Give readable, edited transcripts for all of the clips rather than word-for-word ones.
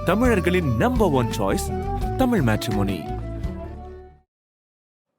தமிழர்களின் number one choice Tamil matrimony.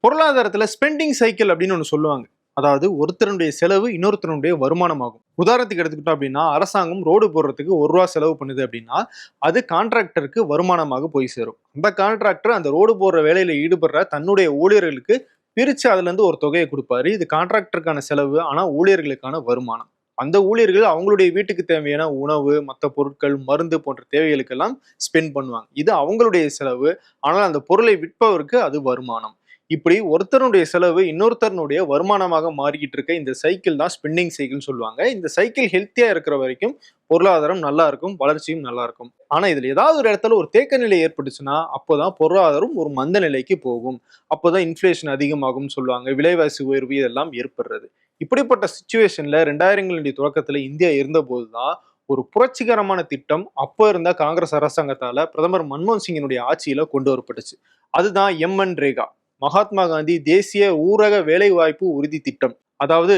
பொருளாதாரத்துல spending cycle அப்படின்னு ஒன்று சொல்லுவாங்க. அதாவது ஒருத்தருடைய செலவு இன்னொருத்தருடைய வருமானம் ஆகும். உதாரணத்துக்கு எடுத்துக்கிட்டோம் அப்படின்னா, அரசாங்கம் ரோடு போடுறதுக்கு ₹1 செலவு பண்ணுது அப்படின்னா, அது கான்ட்ராக்டருக்கு வருமானமாக போய் சேரும். அந்த கான்ட்ராக்டர் அந்த ரோடு போடுற வேலையில ஈடுபடுற தன்னுடைய ஊழியர்களுக்கு பிரிச்சு அதுல இருந்து ஒரு தொகையை கொடுப்பாரு. இது கான்ட்ராக்டருக்கான செலவு, ஆனா ஊழியர்களுக்கான வருமானம். அந்த ஊழியர்கள் அவங்களுடைய வீட்டுக்கு தேவையான உணவு, மற்ற பொருட்கள், மருந்து போன்ற தேவைகளுக்கெல்லாம் ஸ்பெண்ட் பண்ணுவாங்க. இது அவங்களுடைய செலவு, ஆனால் அந்த பொருளை விற்பவருக்கு அது வருமானம். இப்படி ஒருத்தருடைய செலவு இன்னொருத்தருடைய வருமானமாக மாறிக்கிட்டு இருக்க இந்த சைக்கிள் தான் ஸ்பெண்டிங் சைக்கிள் சொல்லுவாங்க. இந்த சைக்கிள் ஹெல்த்தியா இருக்கிற வரைக்கும் பொருளாதாரம் நல்லா இருக்கும், வளர்ச்சியும் நல்லா இருக்கும். ஆனா இதுல ஏதாவது ஒரு இடத்துல ஒரு தேக்க நிலை ஏற்பட்டுச்சுன்னா அப்போதான் பொருளாதாரம் ஒரு மந்த நிலைக்கு போகும். அப்போதான் இன்ஃபிளேஷன் அதிகமாகும் சொல்லுவாங்க, விலைவாசி உயர்வு இதெல்லாம் ஏற்படுறது. இப்படிப்பட்ட சுச்சுவேஷன்ல 2000களுடைய தொடக்கத்துல இந்தியா இருந்த போதுதான் ஒரு புரட்சிகரமான திட்டம் அப்போ இருந்த காங்கிரஸ் அரசாங்கத்தால பிரதமர் மன்மோகன் சிங்கினுடைய ஆட்சியில கொண்டு வரப்பட்டுச்சு. அதுதான் MNREGA, மகாத்மா காந்தி தேசிய ஊரக வேலை வாய்ப்பு உறுதி திட்டம். அதாவது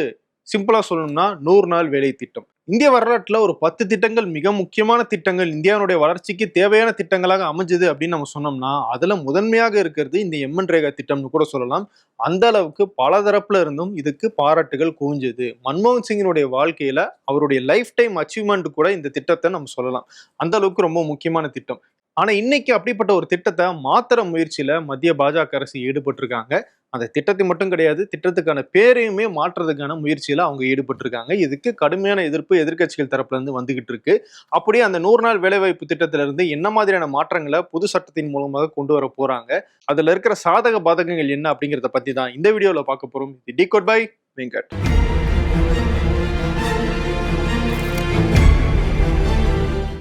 சிம்பிளா சொல்லணும்னா 100 நாள் வேலை திட்டம். இந்திய வரலாற்றுல ஒரு 10 திட்டங்கள் மிக முக்கியமான திட்டங்கள், இந்தியாவுடைய வளர்ச்சிக்கு தேவையான திட்டங்களாக அமைஞ்சது அப்படின்னு நம்ம சொன்னோம்னா அதுல முதன்மையாக இருக்கிறது இந்த MNREGA திட்டம்னு கூட சொல்லலாம். அந்த அளவுக்கு பல தரப்புல இருந்தும் இதுக்கு பாராட்டுகள் குவிஞ்சது. மன்மோகன் சிங்கினுடைய வாழ்க்கையில அவருடைய லைஃப் டைம் அச்சீவ்மெண்ட் கூட இந்த திட்டத்தை நம்ம சொல்லலாம். அந்த அளவுக்கு ரொம்ப முக்கியமான திட்டம். ஆனா இன்னைக்கு அப்படிப்பட்ட ஒரு திட்டத்தை மாத்திர முயற்சியில மத்திய பாஜக அரசு ஈடுபட்டு இருக்காங்க. அந்த திட்டத்தை மட்டும் கிடையாது, திட்டத்துக்கான பேரையுமே மாற்றுறதுக்கான முயற்சியில அவங்க ஈடுபட்டு இருக்காங்க. இதுக்கு கடுமையான எதிர்ப்பு எதிர்க்கட்சிகள் தரப்புல இருந்து வந்துகிட்டு இருக்கு. அப்படியே அந்த 100 நாள் வேலைவாய்ப்பு திட்டத்தில இருந்து என்ன மாதிரியான மாற்றங்களை புது சட்டத்தின் மூலமாக கொண்டு வர போறாங்க, அதுல இருக்கிற சாதக பாதகங்கள் என்ன அப்படிங்கிறத பத்தி தான் இந்த வீடியோல பார்க்க போறோம். Decode by Venkat.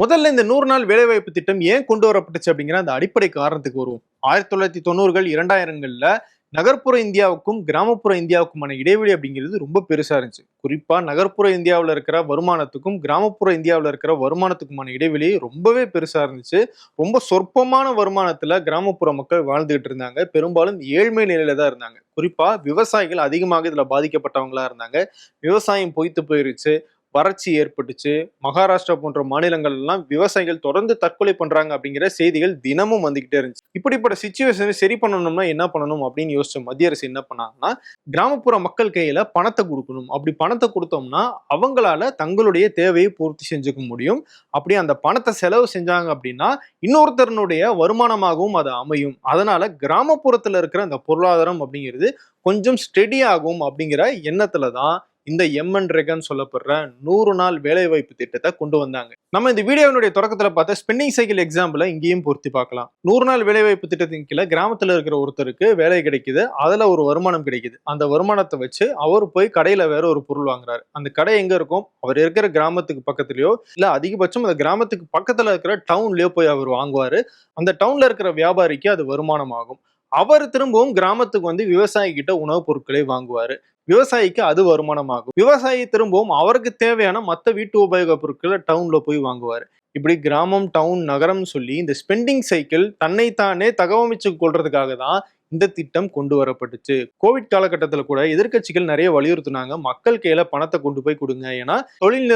முதல்ல இந்த 100 நாள் வேலைவாய்ப்பு திட்டம் ஏன் கொண்டு வரப்பட்டுச்சு அப்படிங்கிற அந்த அடிப்படை காரணத்துக்கு வருவோம். 1990கள் 2000கள்ல நகர்ப்புற இந்தியாவுக்கும் கிராமப்புற இந்தியாவுக்குமான இடைவெளி அப்படிங்கிறது ரொம்ப பெருசா இருந்துச்சு. குறிப்பா நகர்ப்புற இந்தியாவில் இருக்கிற வருமானத்துக்கும் கிராமப்புற இந்தியாவில் இருக்கிற வருமானத்துக்குமான இடைவெளி ரொம்பவே பெருசா இருந்துச்சு. ரொம்ப சொற்பமான வருமானத்துல கிராமப்புற மக்கள் வாழ்ந்துகிட்டு இருந்தாங்க. பெரும்பாலும் ஏழ்மை நிலையில தான் இருந்தாங்க. குறிப்பா விவசாயிகள் அதிகமாக இதுல பாதிக்கப்பட்டவங்களா இருந்தாங்க. விவசாயம் பொய்த்து போயிருச்சு, வறட்சி ஏற்பட்டுச்சு. மகாராஷ்டிரா போன்ற மாநிலங்கள் எல்லாம் விவசாயிகள் தொடர்ந்து தற்கொலை பண்றாங்க அப்படிங்கிற செய்திகள் தினமும் வந்துகிட்டே இருந்துச்சு. இப்படிப்பட்ட சிச்சுவேஷனை சரி பண்ணணும்னா என்ன பண்ணணும் அப்படின்னு யோசிச்ச மத்திய அரசு என்ன பண்ணாங்கன்னா, கிராமப்புற மக்கள் கையில பணத்தை கொடுக்கணும். அப்படி பணத்தை கொடுத்தோம்னா அவங்களால தங்களுடைய தேவையை பூர்த்தி செஞ்சுக்க முடியும். அப்படி அந்த பணத்தை செலவு செஞ்சாங்க அப்படின்னா இன்னொருத்தருடைய வருமானமாகவும் அது அமையும். அதனால கிராமப்புறத்துல இருக்கிற அந்த பொருளாதாரம் அப்படிங்கிறது கொஞ்சம் ஸ்டெடி ஆகும் அப்படிங்கிற எண்ணத்துலதான் இந்த MNREGAன்னு சொல்லப்படுற 100 நாள் வேலைவாய்ப்பு திட்டத்தை கொண்டு வந்தாங்க. நம்ம இந்த வீடியோனுடைய தொடக்கத்துல பார்த்த ஸ்பெண்டிங் சைக்கிள் எக்ஸாம்பிள இங்கேயும் பொருத்தி பார்க்கலாம். 100 நாள் வேலைவாய்ப்பு திட்டத்தின் கீழே கிராமத்துல இருக்கிற ஒருத்தருக்கு வேலை கிடைக்குது, அதுல ஒரு வருமானம் கிடைக்குது. அந்த வருமானத்தை வச்சு அவர் போய் கடையில வேற ஒரு பொருள் வாங்குறாரு. அந்த கடை எங்க இருக்கும்? அவர் இருக்கிற கிராமத்துக்கு பக்கத்துலயோ இல்ல அதிகபட்சம் அந்த கிராமத்துக்கு பக்கத்துல இருக்கிற டவுன்லயோ போய் அவர் வாங்குவாரு. அந்த டவுன்ல இருக்கிற வியாபாரிக்கு அது வருமானம் ஆகும். அவர் திரும்பவும் கிராமத்துக்கு வந்து விவசாயி கிட்ட உணவுப் பொருட்களை வாங்குவாரு. விவசாயிக்கு அது வருமானமாகும். விவசாயி திரும்பவும் அவருக்கு தேவையான மற்ற வீட்டு உபயோக பொருட்களை டவுன்ல போய் வாங்குவாரு. இப்படி கிராமம், டவுன், நகரம் சொல்லி இந்த ஸ்பெண்டிங் சைக்கிள் தன்னைத்தானே தகவமைச்சு கொள்றதுக்காக தான் இந்த திட்டம் கொண்டு வரப்பட்டுச்சு. கோவிட் காலகட்டத்துல கூட எதிர்க்கட்சிகள் நிறைய வலியுறுத்தினாங்க, மக்கள் கையில பணத்தை கொண்டு போய் கொடுங்க. ஏன்னா தொழில்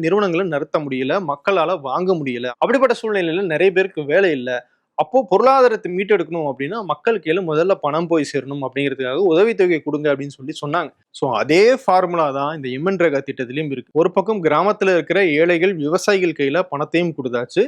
நிறுவனங்களை நடத்த முடியல, மக்களால வாங்க முடியல. அப்படிப்பட்ட சூழ்நிலையில நிறைய பேருக்கு வேலை இல்லை. அப்போ பொருளாதாரத்தை மீட்டெடுக்கணும் அப்படின்னா மக்கள் கையில முதல்ல பணம் போய் சேரணும் அப்படிங்கிறதுக்காக உதவித்தொகை கொடுங்க அப்படின்னு சொல்லி சொன்னாங்க. ஸோ அதே ஃபார்முலா தான் இந்த MNREGA திட்டத்திலையும் இருக்கு. ஒரு பக்கம் கிராமத்துல இருக்கிற ஏழைகள் விவசாயிகள் கையில பணத்தையும் கொடுத்தாச்சு.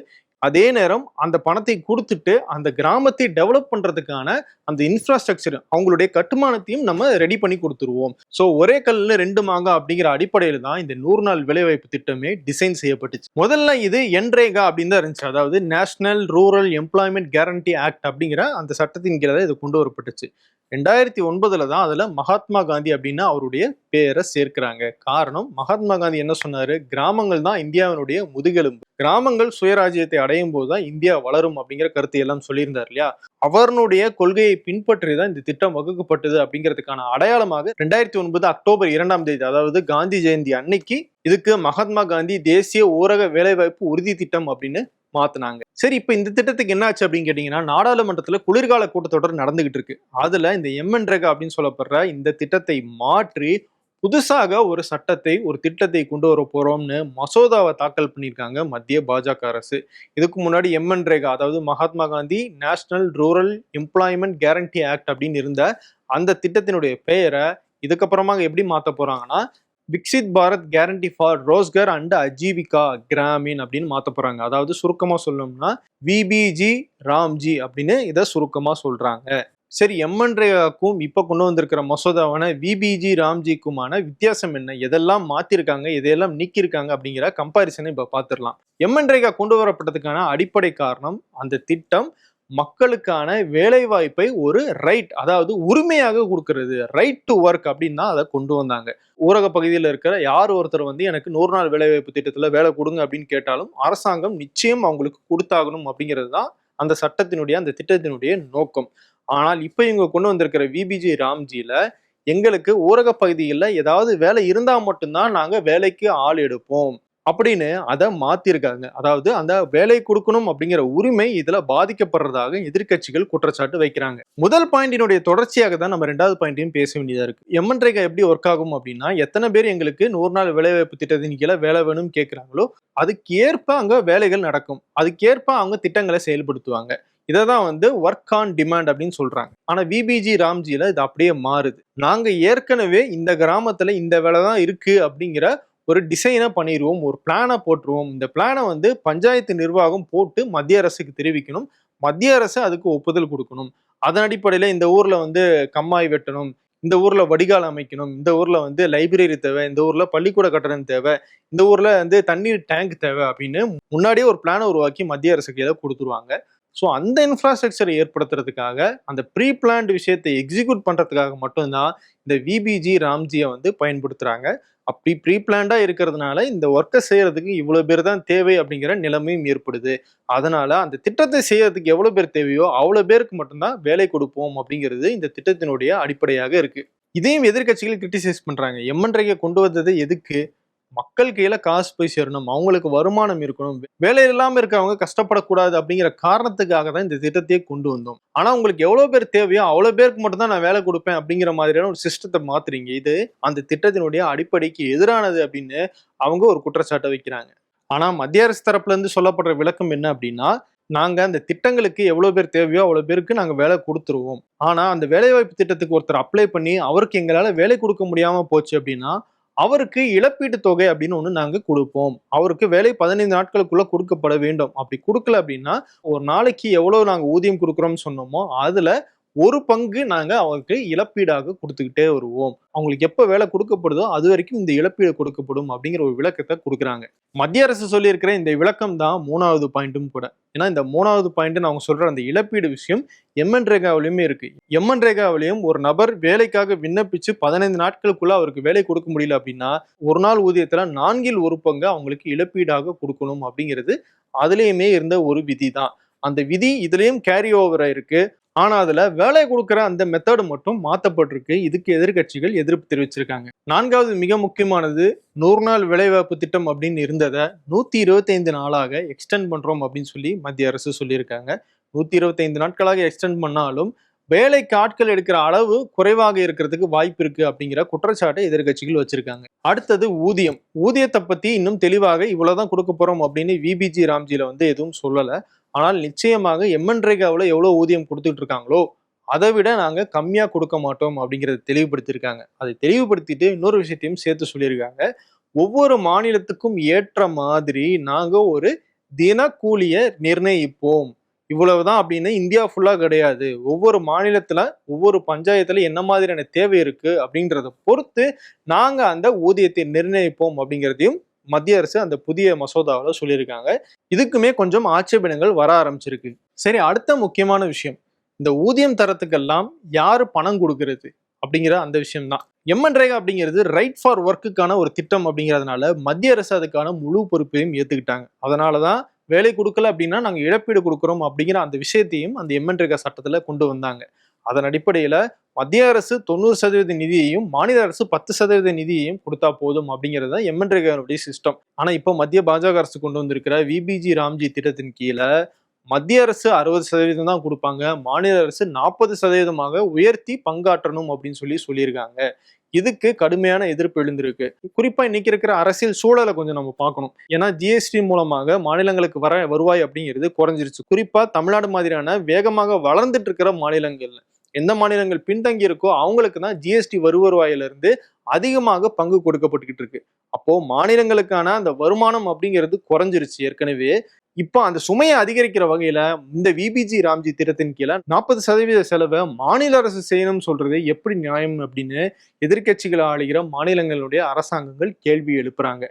அதே நேரம் அந்த பணத்தை கொடுத்துட்டு அந்த கிராமத்தை டெவலப் பண்றதுக்கான அந்த இன்ஃப்ராஸ்ட்ரக்சர், அவங்களுடைய கட்டுமானத்தையும் நம்ம ரெடி பண்ணி கொடுத்துருவோம். ஸோ ஒரே கல்லுல 2 மாங்காய் அப்படிங்கிற அடிப்படையில தான் இந்த 100 நாள் வேலைவாய்ப்பு திட்டமே டிசைன் செய்யப்பட்டுச்சு. முதல்ல இது NREGA அப்படின்னு தான் இருந்துச்சு. அதாவது national rural employment guarantee act அப்படிங்கிற அந்த சட்டத்தின் கீழே இது கொண்டு வரப்பட்டுச்சு. 2009ல தான் அதுல மகாத்மா காந்தி அப்படின்னு அவருடைய பேரை சேர்க்கிறாங்க. காரணம், மகாத்மா காந்தி என்ன சொன்னாரு? கிராமங்கள் தான் இந்தியாவினுடைய முதுகெலும்பு, கிராமங்கள் சுயராஜ்யத்தை அடையும் போதுதான் இந்தியா வளரும் அப்படிங்கிற கருத்தை எல்லாம் சொல்லியிருந்தார் இல்லையா? அவருடைய கொள்கையை பின்பற்றி தான் இந்த திட்டம் வகுக்கப்பட்டது அப்படிங்கிறதுக்கான அடையாளமாக 2009 அக்டோபர் 2ஆம் தேதி, அதாவது காந்தி ஜெயந்தி அன்னைக்கு இதுக்கு மகாத்மா காந்தி தேசிய ஊரக வேலைவாய்ப்பு உறுதி திட்டம் அப்படின்னு மாத்தினாங்க. சரி, இப்ப இந்த திட்டத்துக்கு என்ன ஆச்சு அப்படின்னு கேட்டீங்கன்னா, நாடாளுமன்றத்துல குளிர்கால கூட்டத்தொடர் நடந்துகிட்டு இருக்கு. அதுல இந்த MNREGA அப்படின்னு சொல்லப்படுற இந்த திட்டத்தை மாற்றி புதுசாக ஒரு சட்டத்தை ஒரு திட்டத்தை கொண்டு வர போறோம்னு மசோதாவை தாக்கல் பண்ணியிருக்காங்க மத்திய பாஜக அரசு. இதுக்கு முன்னாடி எம்என்ரேகா, அதாவது Mahatma Gandhi national rural employment guarantee act அப்படின்னு இருந்த அந்த திட்டத்தினுடைய பெயரை இதுக்கப்புறமா எப்படி மாத்த போறாங்கன்னா Viksit Bharat guarantee for Rozgar and Ajeevika Gramin அப்படின்னு மாத்த போறாங்க. அதாவது சுருக்கமா சொல்லணும்னா விபிஜி ராம்ஜி அப்படின்னு இதை சுருக்கமா சொல்றாங்க. சரி, எம்என்ரேகாக்கும் இப்ப கொண்டு வந்திருக்கிற மசோதாவான விபிஜி ராம்ஜிக்குமான வித்தியாசம் என்ன, எதெல்லாம் மாத்திருக்காங்க, எதையெல்லாம் நீக்கியிருக்காங்க அப்படிங்கிற கம்பாரிசனை இப்ப பாத்துடலாம். எம்என்ரேகா கொண்டு வரப்பட்டதுக்கான அடிப்படை காரணம் அந்த திட்டம் மக்களுக்கான வேலை வாய்ப்பை ஒரு ரைட், அதாவது உரிமையாக கொடுக்கிறது. ரைட் டு ஒர்க் அப்படின்னு தான் அதை கொண்டு வந்தாங்க. ஊரக பகுதியில் இருக்கிற யார் ஒருத்தர் எனக்கு 100 நாள் வேலை வாய்ப்பு திட்டத்துல வேலை கொடுங்க அப்படின்னு கேட்டாலும் அரசாங்கம் நிச்சயம் அவங்களுக்கு கொடுத்தாகணும் அப்படிங்கிறது தான் அந்த சட்டத்தினுடைய அந்த திட்டத்தினுடைய நோக்கம். ஆனால் இப்ப இவங்க கொண்டு வந்திருக்கிற விபிஜி ராம்ஜில எங்களுக்கு ஊரக பகுதியில் ஏதாவது வேலை இருந்தா மட்டும்தான் நாங்க வேலைக்கு ஆள் எடுப்போம் அப்படின்னு அதை மாத்திருக்காங்க. அதாவது அந்த வேலை கொடுக்கணும் அப்படிங்கிற உரிமை இதுல பாதிக்கப்படுறதாக எதிர்கட்சிகள் குற்றச்சாட்டு வைக்கிறாங்க. முதல் பாயிண்டினுடைய தொடர்ச்சியாக தான் நம்ம 2வது பாயிண்டையும் பேச வேண்டியதா இருக்கு. எம்என்ரேகா எப்படி ஒர்க் ஆகும் அப்படின்னா, எத்தனை பேர் எங்களுக்கு 100 நாள் வேலைவாய்ப்பு திட்டத்தின் கீழே வேலை வேணும்னு கேட்கிறாங்களோ அதுக்கு ஏற்ப அங்க வேலைகள் நடக்கும், அதுக்கேற்ப அவங்க திட்டங்களை செயல்படுத்துவாங்க. இதைதான் ஒர்க் ஆன் டிமாண்ட் அப்படின்னு சொல்றாங்க. ஆனா விபிஜி ராம்ஜில இது அப்படியே மாறுது. நாங்க ஏற்கனவே இந்த கிராமத்துல இந்த வேலை தான் இருக்கு அப்படிங்கிற ஒரு டிசைனை பண்ணிடுவோம், ஒரு பிளானை போட்டுருவோம். இந்த பிளானை பஞ்சாயத்து நிர்வாகம் போட்டு மத்திய அரசுக்கு தெரிவிக்கணும், மத்திய அரசு அதுக்கு ஒப்புதல் கொடுக்கணும். அதன் அடிப்படையில இந்த ஊர்ல கம்மாய் வெட்டணும், இந்த ஊர்ல வடிகால் அமைக்கணும், இந்த ஊர்ல லைப்ரரி தேவை, இந்த ஊர்ல பள்ளிக்கூட கட்டணம் தேவை, இந்த ஊர்ல தண்ணீர் டேங்க் தேவை அப்படின்னு முன்னாடியே ஒரு பிளானை உருவாக்கி மத்திய அரசுக்கு ஏதோ கொடுத்துருவாங்க. ஸோ அந்த இன்ஃப்ராஸ்ட்ரக்சரை ஏற்படுத்துறதுக்காக அந்த ப்ரீ பிளான்டு விஷயத்தை எக்ஸிக்யூட் பண்றதுக்காக மட்டும்தான் இந்த விபிஜி ராம்ஜியை பயன்படுத்துறாங்க. அப்படி ப்ரீ பிளான்டா இருக்கிறதுனால இந்த ஒர்க்கை செய்யறதுக்கு இவ்வளவு பேர் தான் தேவை அப்படிங்கிற நிலைமையும் ஏற்படுது. அதனால அந்த திட்டத்தை செய்யறதுக்கு எவ்வளவு பேர் தேவையோ அவ்வளவு பேருக்கு மட்டும்தான் வேலை கொடுப்போம் அப்படிங்கிறது இந்த திட்டத்தினுடைய அடிப்படையாக இருக்கு. இதையும் எதிர்கட்சிகள் கிரிட்டிசைஸ் பண்றாங்க. எம்என்ரேகா கொண்டு வந்தது எதுக்கு? மக்கள் கையில காசு போய் சேரணும், அவங்களுக்கு வருமானம் இருக்கணும், வேலை இல்லாம இருக்கவங்க கஷ்டப்படக்கூடாது அப்படிங்கிற காரணத்துக்காக தான் இந்த திட்டத்தையே கொண்டு வந்தோம். ஆனா உங்களுக்கு எவ்வளவு பேர் தேவையோ அவ்வளவு பேருக்கு மட்டும் தான் நான் வேலை கொடுப்பேன் அப்படிங்கிற மாதிரியான ஒரு சிஸ்டத்தை மாத்துறீங்க. இது அந்த திட்டத்தினுடைய அடிப்படைக்கு எதிரானது அப்படின்னு அவங்க ஒரு குற்றச்சாட்டை வைக்கிறாங்க. ஆனா மத்திய அரசு தரப்புல இருந்து சொல்லப்படுற விளக்கம் என்ன அப்படின்னா, நாங்க அந்த திட்டங்களுக்கு எவ்வளவு பேர் தேவையோ அவ்வளவு பேருக்கு நாங்க வேலை கொடுத்துருவோம். ஆனா அந்த வேலைவாய்ப்பு திட்டத்துக்கு ஒருத்தர் அப்ளை பண்ணி அவருக்கு எங்களால வேலை கொடுக்க முடியாம போச்சு அப்படின்னா அவருக்கு இழப்பீட்டு தொகை அப்படின்னு ஒண்ணு நாங்க கொடுப்போம். அவருக்கு வேலை 15 நாட்களுக்குள்ள கொடுக்கப்பட வேண்டும். அப்படி கொடுக்கல அப்படின்னா ஒரு நாளைக்கு எவ்வளவு நாங்க ஊதியம் கொடுக்குறோம்னு சொன்னோமோ அதுல ஒரு பங்கு நாங்க அவருக்கு இழப்பீடாக கொடுத்துக்கிட்டே வருவோம். அவங்களுக்கு எப்ப வேலை கொடுக்கப்படுதோ அது வரைக்கும் இந்த இழப்பீடு கொடுக்கப்படும் அப்படிங்கிற ஒரு விளக்கத்தை கொடுக்குறாங்க. மத்திய அரசு சொல்லியிருக்கிற இந்த விளக்கம் தான் 3வது பாயிண்ட்டும் கூட. ஏன்னா இந்த 3வது பாயிண்ட் அவங்க சொல்ற அந்த இழப்பீடு விஷயம் எம்என்ரேகாவிலுமே இருக்கு. எம்என்ரேகாவிலையும் ஒரு நபர் வேலைக்காக விண்ணப்பிச்சு 15 நாட்களுக்குள்ள அவருக்கு வேலை கொடுக்க முடியல அப்படின்னா ஒரு நாள் ஊதியத்துல 4ல் 1 பங்கு அவங்களுக்கு இழப்பீடாக கொடுக்கணும் அப்படிங்கிறது அதுலயுமே இருந்த ஒரு விதி தான். அந்த விதி இதுலயும் கேரி ஓவரா இருக்கு. ஆனா அதுல வேலை கொடுக்கிற அந்த மெத்தட் மட்டும் மாத்தப்பட்டிருக்கு. இதுக்கு எதிர்கட்சிகள் எதிர்ப்பு தெரிவிச்சிருக்காங்க. 4வது மிக முக்கியமானது 100 நாள் வேலைவாய்ப்பு திட்டம் அப்படின்னு இருந்ததை 125 நாளாக எக்ஸ்டெண்ட் பண்றோம் அப்படின்னு சொல்லி மத்திய அரசு சொல்லியிருக்காங்க. 125 நாட்களாக எக்ஸ்டெண்ட் பண்ணாலும் வேலைக்கு ஆட்கள் எடுக்கிற அளவு குறைவாக இருக்கிறதுக்கு வாய்ப்பு இருக்கு அப்படிங்கிற குற்றச்சாட்டை எதிர்கட்சிகள் வச்சிருக்காங்க. அடுத்தது ஊதியம். ஊதியத்தை பத்தி இன்னும் தெளிவாக இவ்வளவுதான் கொடுக்க போறோம் அப்படின்னு விபிஜி ராம்ஜில எதுவும் சொல்லல. ஆனால் நிச்சயமாக எம்என்ரேகாவில் எவ்வளவு ஊதியம் கொடுத்துட்டு இருக்காங்களோ அதை விட நாங்க கம்மியா கொடுக்க மாட்டோம் அப்படிங்கறத தெளிவுபடுத்தியிருக்காங்க. அதை தெளிவுபடுத்திட்டு இன்னொரு விஷயத்தையும் சேர்த்து சொல்லியிருக்காங்க. ஒவ்வொரு மாநிலத்துக்கும் ஏற்ற மாதிரி நாங்க ஒரு தினக்கூலியை நிர்ணயிப்போம். இவ்வளவுதான் அப்படின்னு இந்தியா ஃபுல்லா கிடையாது. ஒவ்வொரு மாநிலத்துல ஒவ்வொரு பஞ்சாயத்துல என்ன மாதிரியான தேவை இருக்கு அப்படின்றத பொறுத்து நாங்க அந்த ஊதியத்தை நிர்ணயிப்போம் அப்படிங்கிறதையும் மத்திய அரசு அந்த புதிய மசோதாவில் சொல்லியிருக்காங்க. இதுக்குமே கொஞ்சம் ஆட்சேபனைகள் வர ஆரம்பிச்சிருக்கு. சரி, அடுத்த முக்கியமான விஷயம், இந்த ஊதியம் தரத்துக்கெல்லாம் யாரு பணம் கொடுக்கறது அப்படிங்கிற அந்த விஷயம் தான். எம்என்ரேகா அப்படிங்கிறது ரைட் ஃபார் ஒர்க்குக்கான ஒரு திட்டம் அப்படிங்கிறதுனால மத்திய அரசு அதுக்கான முழு பொறுப்பையும் ஏத்துக்கிட்டாங்க. அதனாலதான் வேலை கொடுக்கல அப்படின்னா நாங்க இழப்பீடு கொடுக்குறோம் அப்படிங்கிற அந்த விஷயத்தையும் அந்த எம்என்ரேகா சட்டத்துல கொண்டு வந்தாங்க. அதன் அடிப்படையில மத்திய அரசு 90% நிதியையும் மாநில அரசு 10% நிதியையும் கொடுத்தா போதும் அப்படிங்கிறது எம்என்ரேகாவுடைய சிஸ்டம். ஆனா இப்போ மத்திய பாஜக அரசு கொண்டு வந்திருக்கிற விபிஜி ராம்ஜி திட்டத்தின் கீழே மத்திய அரசு 60% தான் கொடுப்பாங்க, மாநில அரசு 40% உயர்த்தி பங்காற்றணும் அப்படின்னு சொல்லியிருக்காங்க. இதுக்கு கடுமையான எதிர்ப்பு எழுந்திருக்கு. குறிப்பா இன்னைக்கு இருக்கிற அரசியல் சூழலை கொஞ்சம் நம்ம பார்க்கணும். ஏன்னா ஜிஎஸ்டி மூலமாக மாநிலங்களுக்கு வர வருவாய் அப்படிங்கிறது குறைஞ்சிருச்சு. குறிப்பா தமிழ்நாடு மாதிரியான வேகமாக வளர்ந்துட்டு இருக்கிற மாநிலங்கள்ல எந்த மாநிலங்கள் பின்தங்கி இருக்கோ அவங்களுக்கு தான் ஜிஎஸ்டி வருவாயிலிருந்து அதிகமாக பங்கு கொடுக்கப்பட்டுக்கிட்டு இருக்கு. அப்போ மாநிலங்களுக்கான அந்த வருமானம் அப்படிங்கிறது குறைஞ்சிருச்சு ஏற்கனவே. இப்போ அந்த சுமையை அதிகரிக்கிற வகையில இந்த விபிஜி ராம்ஜி திட்டத்தின் கீழே 40% செலவை மாநில அரசு செய்யணும்னு சொல்றது எப்படி நியாயம் அப்படின்னு எதிர்க்கட்சிகள் ஆளுகிற மாநிலங்களுடைய அரசாங்கங்கள் கேள்வி எழுப்புறாங்க.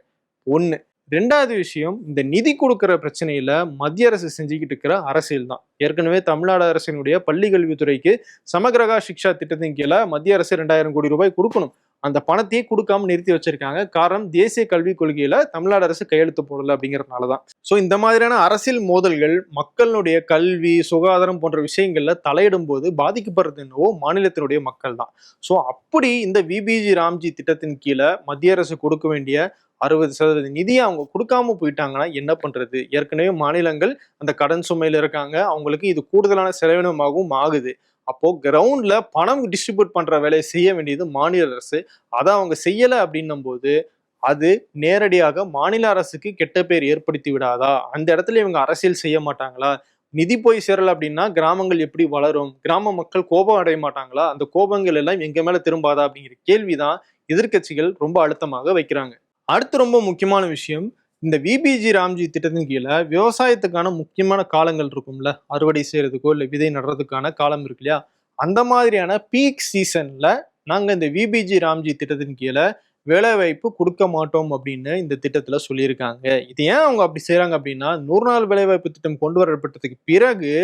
ஒண்ணு. ரெண்டாவது விஷயம், இந்த நிதி கொடுக்கிற பிரச்சனையில மத்திய அரசு செஞ்சுக்கிட்டு இருக்கிற அரசியல் தான். ஏற்கனவே தமிழ்நாடு அரசினுடைய பள்ளி கல்வித்துறைக்கு சமகிரகா சிக்ஷா திட்டத்தின் கீழே மத்திய அரசு 2000 கோடி ரூபாய் கொடுக்கணும். அந்த பணத்தையே கொடுக்காம நிறுத்தி வச்சிருக்காங்க. காரணம், தேசிய கல்விக் கொள்கையில தமிழ்நாடு அரசு கையெழுத்து போடல அப்படிங்கறதுனாலதான். சோ இந்த மாதிரியான அரசியல் மோதல்கள் மக்களுடைய கல்வி, சுகாதாரம் போன்ற விஷயங்கள்ல தலையிடும் போது பாதிக்கப்படுறது என்னவோ மாநிலத்தினுடைய மக்கள் தான். சோ அப்படி இந்த விபிஜி ராம்ஜி திட்டத்தின் கீழே மத்திய அரசு கொடுக்க வேண்டிய 60% நிதியை அவங்க கொடுக்காம போயிட்டாங்கன்னா என்ன பண்றது? ஏற்கனவே மாநிலங்கள் அந்த கடன் சுமையில இருக்காங்க. அவங்களுக்கு இது கூடுதலான செலவினமாகவும் ஆகுது. அப்போ கிரவுண்ட்ல பணம் டிஸ்ட்ரிபியூட் பண்ற வேலையை செய்ய வேண்டியது மாநில அரசு. அதை அவங்க செய்யல அப்படின்னும் போது அது நேரடியாக மாநில அரசுக்கு கெட்ட பேர் ஏற்படுத்தி விடாதா? அந்த இடத்துல இவங்க அரசியல் செய்ய மாட்டாங்களா? நிதி போய் சேரல அப்படின்னா கிராமங்கள் எப்படி வளரும்? கிராம மக்கள் கோபம் அடைய மாட்டாங்களா? அந்த கோபங்கள் எல்லாம் எங்க மேல திரும்பாதா அப்படிங்கிற கேள்விதான் எதிர்க்கட்சிகள் ரொம்ப அழுத்தமாக வைக்கிறாங்க. அடுத்து ரொம்ப முக்கியமான விஷயம், இந்த விபிஜி ராம்ஜி திட்டத்தின் கீழே விவசாயத்துக்கான முக்கியமான காலங்கள் இருக்கும்ல, அறுவடை செய்யறதுக்கோ இல்லை விதை நடுறதுக்கான காலம் இருக்கு இல்லையா, அந்த மாதிரியான பீக் சீசன்ல நாங்க இந்த விபிஜி ராம்ஜி திட்டத்தின் கீழே வேலை வாய்ப்பு கொடுக்க மாட்டோம் அப்படின்னு இந்த திட்டத்துல சொல்லியிருக்காங்க. இது ஏன் அவங்க அப்படி செய்யறாங்க அப்படின்னா, 100 நாள் வேலைவாய்ப்பு திட்டம் கொண்டு வரப்பட்டதுக்கு பிறகு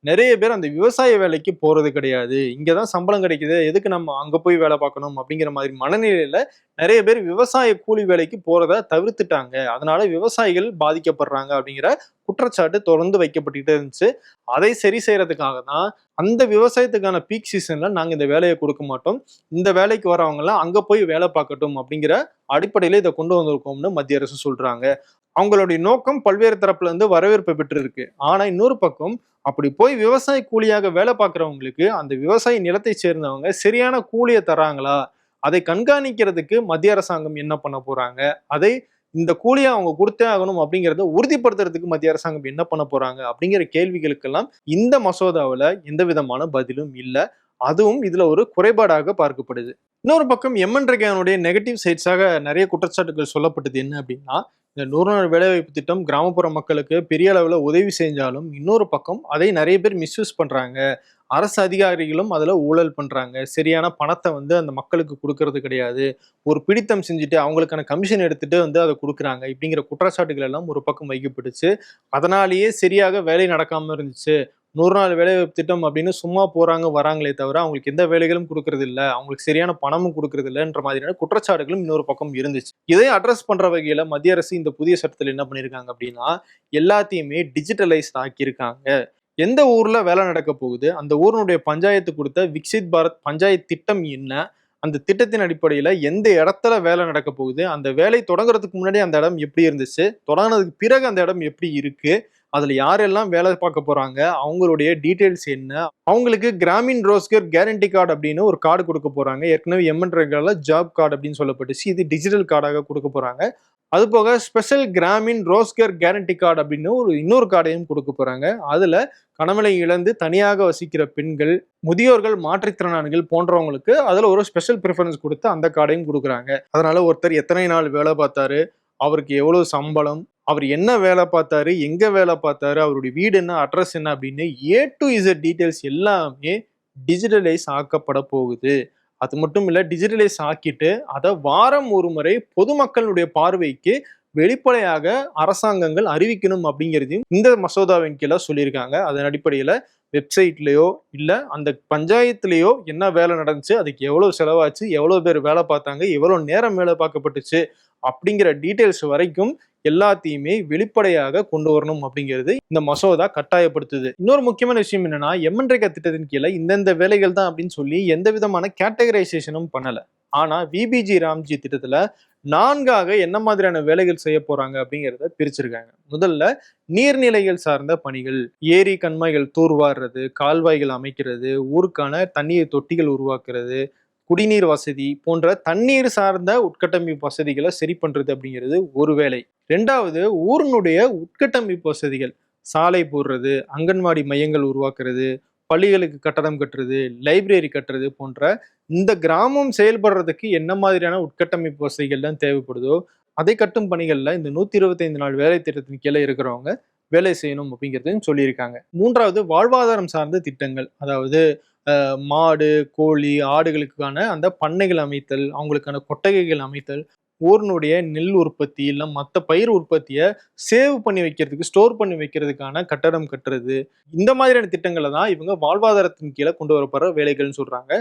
நிறைய பேர் அந்த விவசாய வேலைக்கு போறது கிடையாது. இங்கதான் சம்பளம் கிடைக்குது, எதுக்கு நம்ம அங்க போய் வேலை பார்க்கணும் அப்படிங்கிற மாதிரி மனநிலையில நிறைய பேர் விவசாய கூலி வேலைக்கு போறத தவிர்த்துட்டாங்க. அதனால விவசாயிகள் பாதிக்கப்படுறாங்க அப்படிங்கிற குற்றச்சாட்டு தொடர்ந்து வைக்கப்பட்டுக்கிட்டே இருந்துச்சு. அதை சரி செய்யறதுக்காக தான் அந்த விவசாயத்துக்கான பீக் சீசன்ல நாங்க இந்த வேலையை கொடுக்க மாட்டோம், இந்த வேலைக்கு வரவங்க எல்லாம் அங்க போய் வேலை பார்க்கட்டும் அப்படிங்கிற அடிப்படையில இதை கொண்டு வந்திருக்கோம்னு மத்திய அரசு சொல்றாங்க. அவங்களுடைய நோக்கம் பல்வேறு தரப்புல இருந்து வரவேற்பு பெற்று இருக்கு. ஆனா இன்னொரு பக்கம், அப்படி போய் விவசாய கூலியாக வேலை பார்க்கறவங்களுக்கு அந்த விவசாய நிலத்தை சேர்ந்தவங்க சரியான கூலியை தராங்களா, அதை கண்காணிக்கிறதுக்கு மத்திய அரசாங்கம் என்ன பண்ண போறாங்க, அதை இந்த கூலியை அவங்க கொடுத்தே ஆகணும் அப்படிங்கிறத உறுதிப்படுத்துறதுக்கு மத்திய அரசாங்கம் என்ன பண்ண போறாங்க அப்படிங்கிற கேள்விகளுக்கெல்லாம் இந்த மசோதாவில் எந்த விதமான பதிலும் இல்லை. அதுவும் இதுல ஒரு குறைபாடாக பார்க்கப்படுது. இன்னொரு பக்கம் எம்என் ரெகானுடைய நெகட்டிவ் சைட்ஸாக நிறைய குற்றச்சாட்டுகள் சொல்லப்பட்டது என்ன அப்படின்னா, இந்த 100 நாள் வேலைவாய்ப்பு திட்டம் கிராமப்புற மக்களுக்கு பெரிய அளவுல உதவி செஞ்சாலும் இன்னொரு பக்கம் அதை நிறைய பேர் மிஸ்யூஸ் பண்றாங்க. அரசு அதிகாரிகளும் அதுல ஊழல் பண்றாங்க. சரியான பணத்தை அந்த மக்களுக்கு கொடுக்கறது கிடையாது. ஒரு பிடித்தம் செஞ்சுட்டு அவங்களுக்கான கமிஷன் எடுத்துட்டு அதை கொடுக்குறாங்க. இப்படிங்கிற குற்றச்சாட்டுகள் எல்லாம் ஒரு பக்கம் வைக்கப்பட்டுச்சு. அதனாலேயே சரியாக வேலை நடக்காம இருந்துச்சு. 100 நாள் வேலைவாய்ப்பு திட்டம் அப்படின்னு சும்மா போறாங்க வராங்களே தவிர அவங்களுக்கு எந்த வேலைகளும் கொடுக்கறது இல்லை, அவங்களுக்கு சரியான பணமும் கொடுக்கறது இல்லைன்ற மாதிரியான குற்றச்சாட்டுகளும் இன்னொரு பக்கம் இருந்துச்சு. இதை அட்ரஸ் பண்ற வகையில மத்திய அரசு இந்த புதிய சட்டத்தில் என்ன பண்ணிருக்காங்க அப்படின்னா, எல்லாத்தையுமே டிஜிட்டலைஸ் ஆக்கியிருக்காங்க. எந்த ஊர்ல வேலை நடக்க போகுது, அந்த ஊரினுடைய பஞ்சாயத்து கொடுத்த விக்சித் பாரத் பஞ்சாயத்து திட்டம் என்ன, அந்த திட்டத்தின் அடிப்படையில எந்த இடத்துல வேலை நடக்க போகுது, அந்த வேலை தொடங்குறதுக்கு முன்னாடி அந்த இடம் எப்படி இருந்துச்சு, தொடங்கினதுக்கு பிறகு அந்த இடம் எப்படி இருக்கு, அதுல யாரெல்லாம் வேலை பார்க்க போறாங்க, அவங்களுடைய டீடைல்ஸ் என்ன, அவங்களுக்கு கிராமின் ரோஸ்கர் கேரண்டி கார்டு அப்படின்னு ஒரு கார்டு கொடுக்க போறாங்க. ஏற்கனவே எம்என் ரெகால ஜாப் கார்டு அப்படின்னு சொல்லப்பட்டுச்சு, இது டிஜிட்டல் கார்டாக கொடுக்க போறாங்க. அது போக special Gramin Rozgar guarantee card அப்படின்னு இன்னொரு கார்டையும் கொடுக்க போறாங்க. அதுல கணவனை இழந்து தனியாக வசிக்கிற பெண்கள், முதியோர்கள், மாற்றுத்திறனாளிகள் போன்றவங்களுக்கு அதுல ஒரு ஸ்பெஷல் ப்ரிஃபரன்ஸ் கொடுத்து அந்த கார்டையும் கொடுக்குறாங்க. அதனால ஒருத்தர் எத்தனை நாள் வேலை பார்த்தாரு, அவருக்கு எவ்வளவு சம்பளம், அவர் என்ன வேலை பார்த்தாரு, எங்க வேலை பார்த்தாரு, அவருடைய வீடு என்ன, அட்ரஸ் என்ன அப்படின்னு A to Z டீடைல்ஸ் எல்லாமே டிஜிட்டலைஸ் ஆக்கப்பட போகுது. அது மட்டும் இல்ல, டிஜிட்டலைஸ் ஆக்கிட்டு அதை வாரம் ஒரு முறை பொதுமக்களுடைய பார்வைக்கு வெளிப்படையாக அரசாங்கங்கள் அறிவிக்கணும் அப்படிங்கிறதையும் இந்த மசோதாவின் கீழே சொல்லியிருக்காங்க. அதன் அடிப்படையில வெப்சைட்லயோ இல்ல அந்த பஞ்சாயத்துலயோ என்ன வேலை நடந்துச்சு, அதுக்கு எவ்வளவு செலவாச்சு, எவ்வளவு பேர் வேலை பார்த்தாங்க, எவ்வளவு நேரம் வேலை பார்க்கப்பட்டுச்சு அப்படிங்கிற டீடைல்ஸ் வரைக்கும் எல்லாத்தையுமே வெளிப்படையாக கொண்டு வரணும் அப்படிங்கிறது இந்த மசோதா கட்டாயப்படுத்துது. இன்னொரு முக்கியமான விஷயம் என்னன்னா, எம்என் ரெகா திட்டத்தின் கீழே இந்தந்த வேலைகள் தான் அப்படின்னு சொல்லி எந்த விதமான கேட்டகரைசேஷனும் பண்ணல. ஆனா விபிஜி ராம்ஜி திட்டத்துல 4ஆக என்ன மாதிரியான வேலைகள் செய்ய போறாங்க அப்படிங்கிறத பிரிச்சிருக்காங்க. முதல்ல நீர்நிலைகள் சார்ந்த பணிகள், ஏரி கண்மாய்கள் தூர்வாடுறது, கால்வாய்கள் அமைக்கிறது, ஊருக்கான தண்ணீர் தொட்டிகள் உருவாக்குறது, குடிநீர் வசதி போன்ற தண்ணீர் சார்ந்த உட்கட்டமைப்பு வசதிகளை சரி பண்றது அப்படிங்கிறது ஒரு வேலை. ரெண்டாவது, ஊரினுடைய உட்கட்டமைப்பு வசதிகள், சாலை போடுறது, அங்கன்வாடி மையங்கள் உருவாக்குறது, பள்ளிகளுக்கு கட்டடம் கட்டுறது, லைப்ரரி கட்டுறது போன்ற இந்த கிராமம் செயல்படுறதுக்கு என்ன மாதிரியான உட்கட்டமைப்பு வசதிகள்லாம் தேவைப்படுதோ அதை கட்டும் பணிகள்ல இந்த 125 நாள் வேலை திட்டத்தின் கீழே இருக்கிறவங்க வேலை செய்யணும் அப்படிங்கிறதையும் சொல்லியிருக்காங்க. மூன்றாவது, வாழ்வாதாரம் சார்ந்த திட்டங்கள், அதாவது மாடு, கோழி, ஆடுகளுக்கான அந்த பண்ணைகள் அமைத்தல், அவங்களுக்கான கொட்டகைகள் அமைத்தல், ஊரினுடைய நெல் உற்பத்தி இல்லை மற்ற பயிர் உற்பத்தியை சேவ் பண்ணி வைக்கிறதுக்கு, ஸ்டோர் பண்ணி வைக்கிறதுக்கான கட்டடம் கட்டுறது, இந்த மாதிரியான திட்டங்களை தான் இவங்க வாழ்வாதாரத்தின் கீழே கொண்டு வரப்படுற வேலைகள்னு சொல்றாங்க.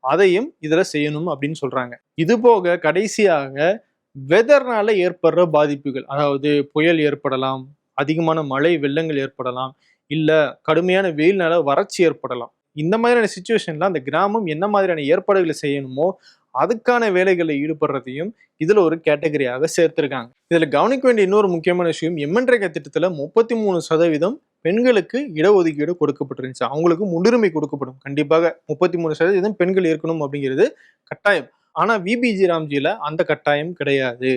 அதையும் இதுல செய்யணும் அப்படின்னு சொல்றாங்க. இது போக கடைசியாக வெதர்னால ஏற்படுற பாதிப்புகள், அதாவது புயல் ஏற்படலாம், அதிகமான மழை வெள்ளங்கள் ஏற்படலாம், இல்ல கடுமையான வெயில்னால வறட்சி ஏற்படலாம். இந்த மாதிரியான சுச்சுவேஷன்ல அந்த கிராமம் என்ன மாதிரியான ஏற்பாடுகளை செய்யணுமோ அதுக்கான வேலைகளில் ஈடுபடுறதையும் இதுல ஒரு கேட்டகரியாக சேர்த்திருக்காங்க. இதுல கவனிக்க வேண்டிய இன்னொரு முக்கியமான விஷயம், எம்என்ரேகா திட்டத்துல 33% பெண்களுக்கு இடஒதுக்கீடு கொடுக்கப்பட்டிருந்துச்சு. அவங்களுக்கு முன்னுரிமை கொடுக்கப்படும். கண்டிப்பாக 33% பெண்கள் இருக்கணும் அப்படிங்கிறது கட்டாயம். ஆனா விபிஜி ராம்ஜியில அந்த கட்டாயம் கிடையாது.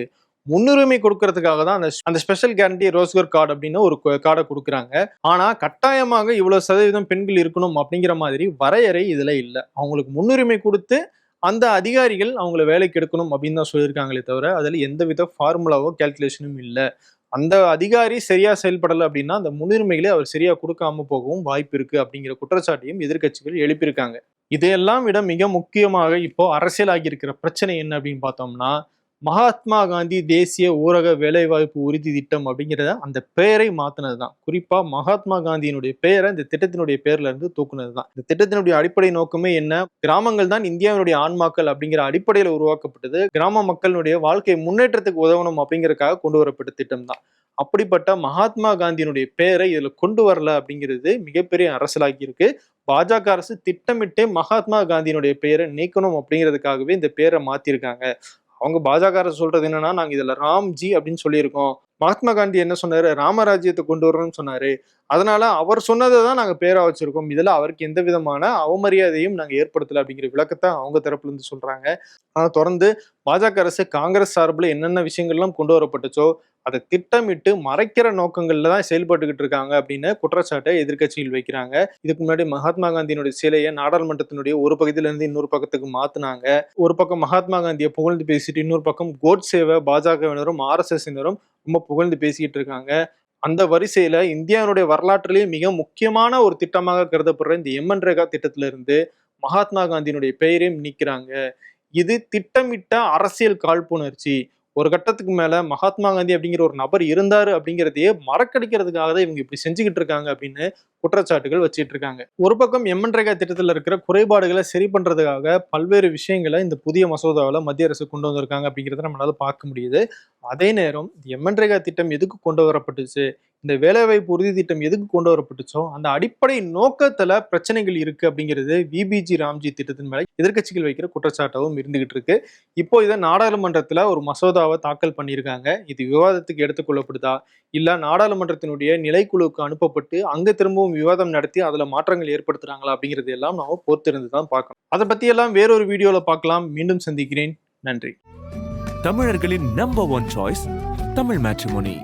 முன்னுரிமை கொடுக்கறதுக்காக தான் அந்த ஸ்பெஷல் கேரண்டி ரோஸ்கர் கார்டு அப்படின்னு ஒரு கார்டை கொடுக்குறாங்க. ஆனா கட்டாயமாக இவ்வளவு சதவீதம் பெண்கள் இருக்கணும் அப்படிங்கிற மாதிரி வரையறை இதுல இல்லை. அவங்களுக்கு முன்னுரிமை கொடுத்து அந்த அதிகாரிகள் அவங்கள வேலைக்கு எடுக்கணும் அப்படின்னு தான் சொல்லியிருக்காங்களே தவிர அதுல எந்தவித ஃபார்முலாவோ கால்குலேஷனும் இல்லை. அந்த அதிகாரி சரியா செயல்படலை அப்படின்னா அந்த முன்னுரிமைகளை அவர் சரியா கொடுக்காம போகவும் வாய்ப்பு இருக்கு அப்படிங்கிற குற்றச்சாட்டையும் எதிர்க்கட்சிகள் எழுப்பியிருக்காங்க. இதையெல்லாம் விட மிக முக்கியமாக இப்போ அரசியலாகி இருக்கிற பிரச்சனை என்ன அப்படின்னு பார்த்தோம்னா, மகாத்மா காந்தி தேசிய ஊரக வேலைவாய்ப்பு உறுதி திட்டம் அப்படிங்கிறத அந்த பெயரை மாத்தினது தான். குறிப்பா மகாத்மா காந்தியினுடைய பெயரை இந்த திட்டத்தினுடைய பேர்ல இருந்து தூக்குனது தான். இந்த திட்டத்தினுடைய அடிப்படை நோக்கமே என்ன, கிராமங்கள் தான் இந்தியாவினுடைய ஆன்மாக்கள் அப்படிங்கிற அடிப்படையில உருவாக்கப்பட்டது. கிராம மக்களுடைய வாழ்க்கை முன்னேற்றத்துக்கு உதவணும் அப்படிங்கறதுக்காக கொண்டு வரப்பட்ட திட்டம் தான். அப்படிப்பட்ட மகாத்மா காந்தியினுடைய பெயரை இதுல கொண்டு வரல அப்படிங்கிறது மிகப்பெரிய அரசியலாகி இருக்கு. பாஜக அரசு திட்டமிட்டே மகாத்மா காந்தியினுடைய பெயரை நீக்கணும் அப்படிங்கிறதுக்காகவே இந்த பேரை மாத்திருக்காங்க. அவங்க பாஜக அரசு சொல்றது என்னன்னா, நாங்க இதுல ராம்ஜி அப்படின்னு சொல்லியிருக்கோம். மகாத்மா காந்தி என்ன சொன்னாரு, ராமராஜ்யத்தை கொண்டு வரணும்னு சொன்னாரு. அதனால அவர் சொன்னதை தான் நாங்க பேரா வச்சிருக்கோம். இதுல அவருக்கு எந்த விதமான அவமரியாதையும் நாங்க ஏற்படுத்தல அப்படிங்கிற விளக்கத்தை அவங்க தரப்புல இருந்து சொல்றாங்க. ஆனா தொடர்ந்து பாஜக அரசு காங்கிரஸ் சார்பில் என்னென்ன விஷயங்கள்லாம் கொண்டு வரப்பட்டுச்சோ அதை திட்டமிட்டு மறைக்கிற நோக்கங்கள்ல தான் செயல்பட்டுக்கிட்டு இருக்காங்க அப்படின்னு குற்றச்சாட்டை எதிர்க்கட்சிகள் வைக்கிறாங்க. இதுக்கு முன்னாடி மகாத்மா காந்தியினுடைய சிலையை நாடாளுமன்றத்தினுடைய ஒரு பகுதியில இருந்து இன்னொரு பக்கத்துக்கு மாத்தினாங்க. ஒரு பக்கம் மகாத்மா காந்தியை புகழ்ந்து பேசிட்டு இன்னொரு பக்கம் கோட்சேவை பாஜகவினரும் RSSினரும் ரொம்ப புகழ்ந்து பேசிக்கிட்டு இருக்காங்க. அந்த வரிசையில இந்தியாவுடைய வரலாற்றிலேயே மிக முக்கியமான ஒரு திட்டமாக கருதப்படுற இந்த எம்என்ரேகா திட்டத்தில இருந்து மகாத்மா காந்தியினுடைய பெயரையும் நீக்கிறாங்க. இது திட்டமிட்ட அரசியல் காழ்ப்புணர்ச்சி. ஒரு கட்டத்துக்கு மேல மகாத்மா காந்தி அப்படிங்கிற ஒரு நபர் இருந்தாரு அப்படிங்கிறதையே மறக்கடிக்கிறதுக்காக தான் இவங்க இப்படி செஞ்சுக்கிட்டு இருக்காங்க அப்படின்னு குற்றச்சாட்டுகள் வச்சிட்டு இருக்காங்க. ஒரு பக்கம் எம்என்ரேகா திட்டத்தில் இருக்கிற குறைபாடுகளை சரி பண்றதுக்காக பல்வேறு விஷயங்களை இந்த புதிய மசோதாவில் மத்திய அரசு கொண்டு வந்திருக்காங்க அப்படிங்கிறத நம்மளால பார்க்க முடியுது. அதே நேரம் எம்என்ரேகா திட்டம் எதுக்கு கொண்டு வரப்பட்டுச்சு, இந்த வேலைவாய்ப்பு உறுதி திட்டம் எதுக்கு கொண்டு வரப்பட்டுச்சோ அந்த அடிப்படை நோக்கத்துல பிரச்சனைகள் இருக்கு அப்படிங்கிறது விபிஜி ராம்ஜி திட்டத்தின் மேல எதிர்க்கட்சிகள் வைக்கிற குற்றச்சாட்டாகவும் இருந்துகிட்டு இருக்கு. இப்போ இதை நாடாளுமன்றத்துல ஒரு மசோதாவை தாக்கல் பண்ணியிருக்காங்க. இது விவாதத்துக்கு எடுத்துக்கொள்ளப்படுதா இல்ல நாடாளுமன்றத்தினுடைய நிலைக்குழுவுக்கு அனுப்பப்பட்டு அங்க திரும்பவும் விவாதம் நடத்தி அதுல மாற்றங்கள் ஏற்படுத்துறாங்களா அப்படிங்கிறது எல்லாம் நாம பொறுத்திருந்து தான் பார்க்கணும். அதை பத்தி எல்லாம் வேறொரு வீடியோல பார்க்கலாம். மீண்டும் சந்திக்கிறேன். நன்றி. தமிழர்களின் நம்பர் 1 சாய்ஸ் தமிழ் மேட்ரிமோனி.